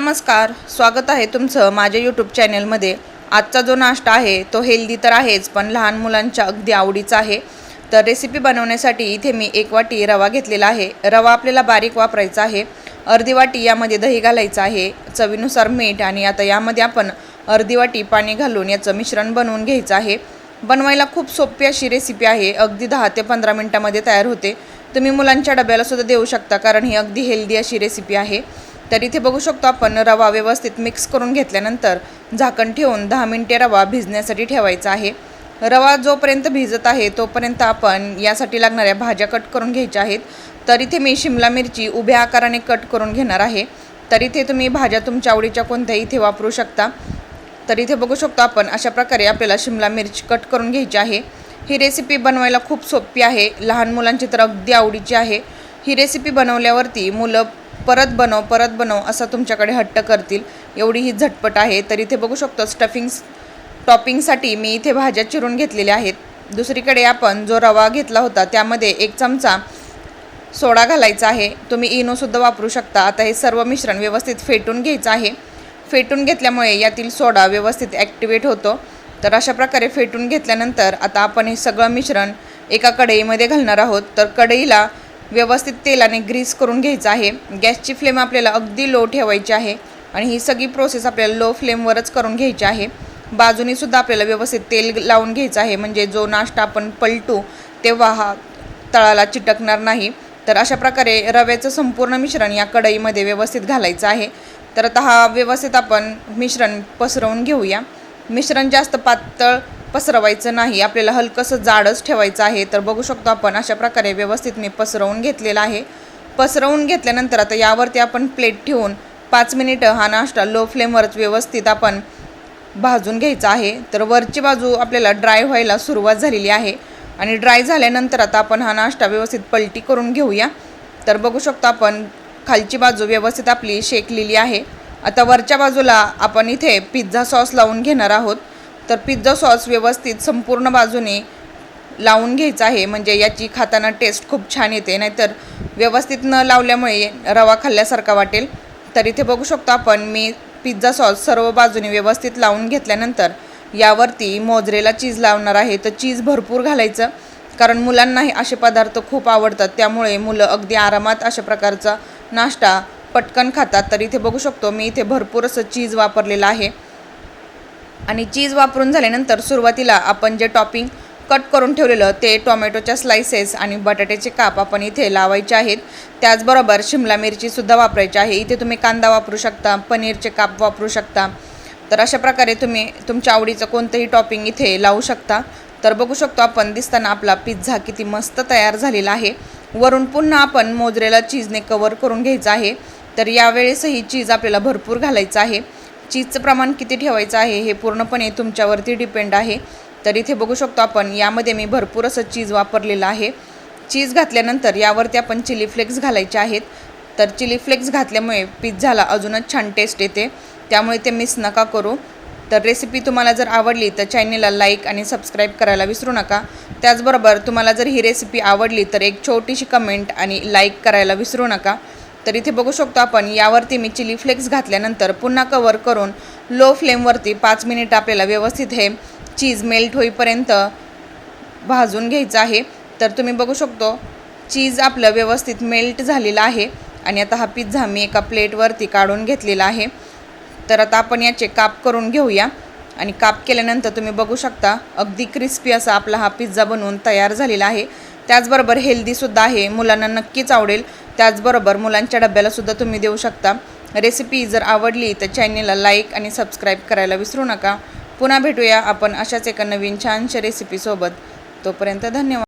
नमस्कार, स्वागत आहे तुमचं माझ्या यूट्यूब चॅनलमध्ये। आजचा जो नाश्ता आहे तो हेल्दी तर आहेच, पण लहान मुलांच्या अगदी आवडीचा आहे। तर रेसिपी बनवण्यासाठी इथे मी 1 वाटी रवा घेतलेला आहे। रवा आपल्याला बारीक वापरायचा आहे। अर्धी वाटी यामध्ये दही घालायचं आहे, चवीनुसार मीठ, आणि आता यामध्ये आपण अर्धी वाटी पाणी घालून याचं मिश्रण बनवून घ्यायचं आहे। बनवायला खूप सोपी अशी रेसिपी आहे, अगदी 10 ते 15 मिनिटांमध्ये तयार होते। तुम्ही मुलांच्या डब्याला सुद्धा देऊ शकता, कारण ही अगदी हेल्दी अशी रेसिपी आहे। तर इथे बघू शकतो आपण रवा व्यवस्थित मिक्स करून घेतल्यानंतर झाकण ठेवून 10 मिनिटे रवा भिजण्यासाठी ठेवायचा आहे। रवा जोपर्यंत भिजत आहे तोपर्यंत आपण यासाठी लागणाऱ्या भाज्या कट करून घ्यायच्या आहेत। तर इथे मी शिमला मिरची उभ्या आकाराने कट करून घेणार आहे। तर इथे तुम्ही भाज्या तुमच्या आवडीच्या कोणत्याही इथे वापरू शकता। तर इथे बघू शकतो आपण अशा प्रकारे आपल्याला शिमला मिरची कट करून घ्यायची आहे। ही रेसिपी बनवायला खूप सोपी आहे, लहान मुलांची तर अगदी आवडीची आहे। ही रेसिपी बनवल्यावरती मुलं परत बनव असा तुमच्याकडे हट्ट करतील, एवढी ही झटपट आहे। तर इथे बघू शकतो टॉपिंगसाठी मी इथे भाज्या चिरून घेतलेल्या आहेत। दुसरीकडे आपण जो रवा घेतला होता त्यामध्ये 1 चमचा सोडा घालायचा आहे, तुम्ही इनोसुद्धा वापरू शकता। आता हे सर्व मिश्रण व्यवस्थित फेटून घ्यायचं आहे। फेटून घेतल्यामुळे यातील सोडा व्यवस्थित ॲक्टिवेट होतो। तर अशा प्रकारे फेटून घेतल्यानंतर आता आपण हे सगळं मिश्रण एका कढईमध्ये घालणार आहोत। तर कढईला व्यवस्थित तेलाने ग्रीस करून घ्यायचं आहे। गॅसची फ्लेम आपल्याला अगदी लो ठेवायची आहे, आणि ही सगळी प्रोसेस आपल्याला लो फ्लेमवरच करून घ्यायची आहे। बाजूनी सुद्धा आपल्याला व्यवस्थित तेल लावून घ्यायचं आहे, म्हणजे जो नाश्ता आपण पलटू तेव्हा हा तळाला चिटकणार नाही। तर अशा प्रकारे रव्याचं संपूर्ण मिश्रण या कढईमध्ये व्यवस्थित घालायचं आहे। तर आता हा व्यवस्थित आपण मिश्रण पसरवून घेऊया। मिश्रण जास्त पातळ पसरवायचं नाही, आपल्याला हलकंसं जाडच ठेवायचं आहे। तर बघू शकतो आपण अशा प्रकारे व्यवस्थित मी पसरवून घेतलेला आहे। पसरवून घेतल्यानंतर आता यावरती आपण प्लेट ठेवून 5 मिनिटं हा नाश्ता लो फ्लेमवरच व्यवस्थित आपण भाजून घ्यायचा आहे। तर वरची बाजू आपल्याला ड्राय व्हायला सुरुवात झालेली आहे, आणि ड्राय झाल्यानंतर आता आपण हा नाश्ता व्यवस्थित पलटी करून घेऊया। तर बघू शकतो आपण खालची बाजू व्यवस्थित आपली शेकलेली आहे। आता वरच्या बाजूला आपण इथे पिझ्झा सॉस लावून घेणार आहोत। तर पिझ्झा सॉस व्यवस्थित संपूर्ण बाजूने लावून घ्यायचा आहे, म्हणजे याची खाताना टेस्ट खूप छान येते, नाहीतर व्यवस्थित न लावल्यामुळे रवा खाल्ल्यासारखा वाटेल। तर इथे बघू शकतो आपण मी पिझ्झा सॉस सर्व बाजूने व्यवस्थित लावून घेतल्यानंतर यावरती मोझरेला चीज लावणार आहे। तर चीज भरपूर घालायचं, कारण मुलांनाही असे पदार्थ खूप आवडतात, त्यामुळे मुलं अगदी आरामात अशा प्रकारचा नाश्ता पटकन खातात। तर इथे बघू शकतो मी इथे भरपूर असं चीज वापरलेलं आहे। आणि चीज वापरून झाल्यानंतर सुरुवातीला आपण जे टॉपिंग कट करून ठेवलेलं ते टोमॅटोच्या स्लाइसेस आणि बटाट्याचे काप आपण इथे लावायचे आहेत। त्याचबरोबर शिमला मिरचीसुद्धा वापरायची आहे। इथे तुम्ही कांदा वापरू शकता, पनीरचे काप वापरू शकता। तर अशा प्रकारे तुम्ही तुमच्या आवडीचं कोणतंही टॉपिंग इथे लावू शकता। तर बघू शकतो आपण दिसताना आपला पिझ्झा किती मस्त तयार झालेला आहे। वरून पुन्हा आपण मोझरेला चीजने कवर करून घ्यायचं आहे। तर यावेळेसही चीज आपल्याला भरपूर घालायचं आहे। चीजचं प्रमाण किती ठेवायचं आहे हे पूर्णपणे तुमच्यावरती डिपेंड आहे। तर इथे बघू शकतो आपण यामध्ये मी भरपूर असं चीज वापरलेलं आहे। चीज घातल्यानंतर यावरती आपण चिली फ्लेक्स घालायचे आहेत। तर चिली फ्लेक्स घातल्यामुळे पिझ्झाला अजूनच छान टेस्ट येते, त्यामुळे ते मिस नका करू। तर रेसिपी तुम्हाला जर आवडली तर चॅनलला लाईक आणि सबस्क्राईब करायला विसरू नका। त्याचबरोबर तुम्हाला जर ही रेसिपी आवडली तर एक छोटीशी कमेंट आणि लाईक करायला विसरू नका। तर इथे बघू शकतो आपण यावरती मी चिली फ्लेक्स घातल्यानंतर पुन्हा कवर करून लो फ्लेमवरती 5 मिनिट आपल्याला व्यवस्थित हे चीज मेल्ट होईपर्यंत भाजून घ्यायचं आहे। तर तुम्ही बघू शकतो चीज आपलं व्यवस्थित मेल्ट झालेलं आहे, आणि आता हा पिझ्झा मी एका प्लेटवरती काढून घेतलेला आहे। तर आता आपण याचे काप करून घेऊया, आणि काप केल्यानंतर तुम्ही बघू शकता अगदी क्रिस्पी असा आपला हा पिझ्झा बनवून तयार झालेला आहे। त्याचबरोबर हेल्दीसुद्धा आहे, मुलांना नक्कीच आवडेल। त्याचबरोबर मुलांच्या डब्यालासुद्धा तुम्ही देऊ शकता। रेसिपी जर आवडली तर चॅनलला लाईक आणि सबस्क्राईब करायला विसरू नका। पुन्हा भेटूया आपण अशाच एका नवीन छानशा रेसिपीसोबत। तोपर्यंत धन्यवाद।